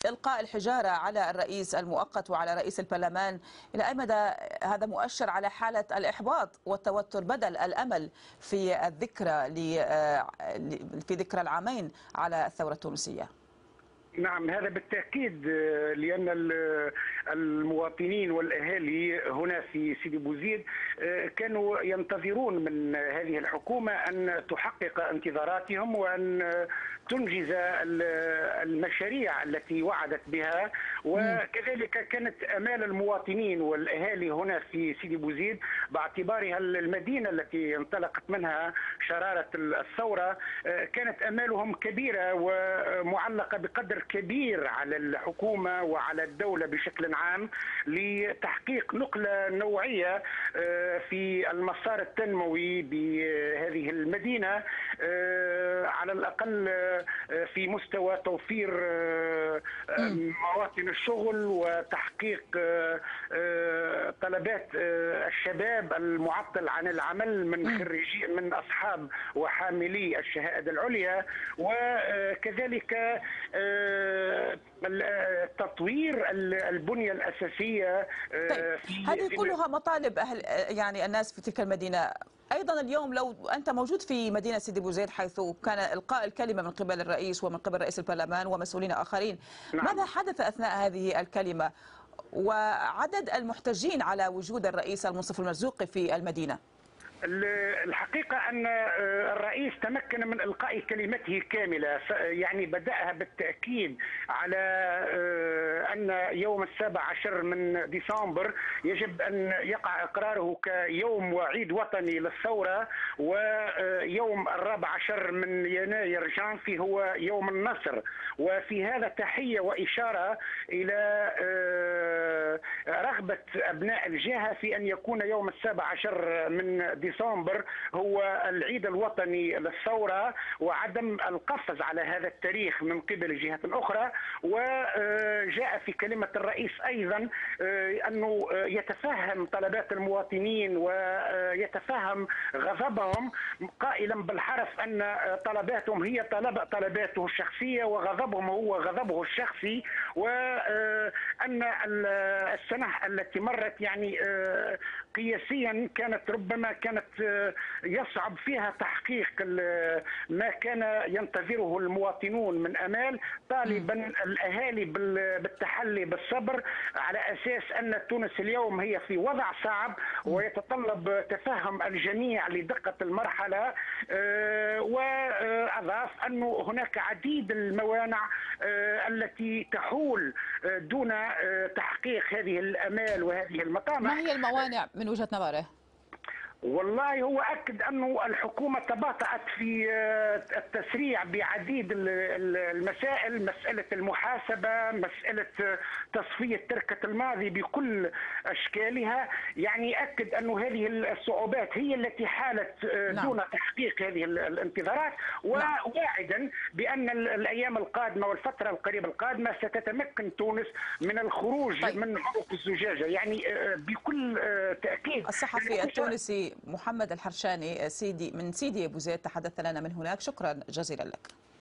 إلقاء الحجارة على الرئيس المؤقت وعلى رئيس البرلمان، إلى أي مدى هذا مؤشر على حالة الإحباط والتوتر بدل الأمل في الذكرى في ذكرى العامين على الثورة التونسية؟ نعم، هذا بالتأكيد، لأن المواطنين والأهالي هنا في سيدي بوزيد كانوا ينتظرون من هذه الحكومة أن تحقق انتظاراتهم وأن تنجز المشاريع التي وعدت بها، وكذلك كانت آمال المواطنين والأهالي هنا في سيدي بوزيد باعتبارها المدينة التي انطلقت منها شرارة الثورة، كانت آمالهم كبيرة ومعلقة بقدر كبير على الحكومة وعلى الدولة بشكل عام لتحقيق نقلة نوعية في المسار التنموي بهذه المدينة، على الأقل في مستوى توفير مواطن الشغل وتحقيق طلبات الشباب المعطل عن العمل من أصحاب وحاملي الشهادة العليا، وكذلك تطوير البنية الأساسية. طيب، هذه كلها مطالب يعني الناس في تلك المدينة. أيضا اليوم لو أنت موجود في مدينة سيدي بوزيد حيث كان إلقاء الكلمة من قبل الرئيس ومن قبل رئيس البرلمان ومسؤولين آخرين، نعم. ماذا حدث أثناء هذه الكلمة وعدد المحتجين على وجود الرئيس المنصف المرزوقي في المدينة؟ الحقيقة أن الرئيس تمكن من إلقاء كلمته كاملة، يعني بدأها بالتأكيد على أن يوم 17 من ديسمبر يجب أن يقع إقراره كيوم وعيد وطني للثورة، ويوم 14 من يناير جانفي هو يوم النصر، وفي هذا تحية وإشارة إلى رغبة أبناء الجهة في أن يكون يوم 17 من ديسمبر هو العيد الوطني للثورة، وعدم القفز على هذا التاريخ من قبل جهة أخرى. وجاء في كلمة الرئيس أيضا أنه يتفهم طلبات المواطنين ويتفهم غضبهم، قائلا بالحرف أن طلباتهم هي طلباته الشخصية وغضبهم هو غضبه الشخصي، وأن السنة التي مرت يعني قياسيا ربما كانت يصعب فيها تحقيق ما كان ينتظره المواطنون من امال، طالبا الاهالي بالتحلي بالصبر، على اساس ان تونس اليوم هي في وضع صعب ويتطلب تفهم الجميع لدقه المرحله. واضاف انه هناك عديد الموانع التي تحول دون تحقيق هذه الامال وهذه المطامح. ما هي الموانع من وجهة نظره؟ والله هو أكد أنه الحكومة تباطأت في التسريع بعديد المسائل، مسألة المحاسبة، مسألة تصفية تركة الماضي بكل أشكالها، يعني أكد أنه هذه الصعوبات هي التي حالت دون تحقيق هذه الانتظارات، وواعدا بأن الأيام القادمة والفترة القريبة القادمة ستتمكن تونس من الخروج من عنق الزجاجة، يعني بكل تأكيد. الصحفي التونسي محمد الحرشاني من سيدي بوزيد تحدث لنا من هناك، شكرا جزيلا لك.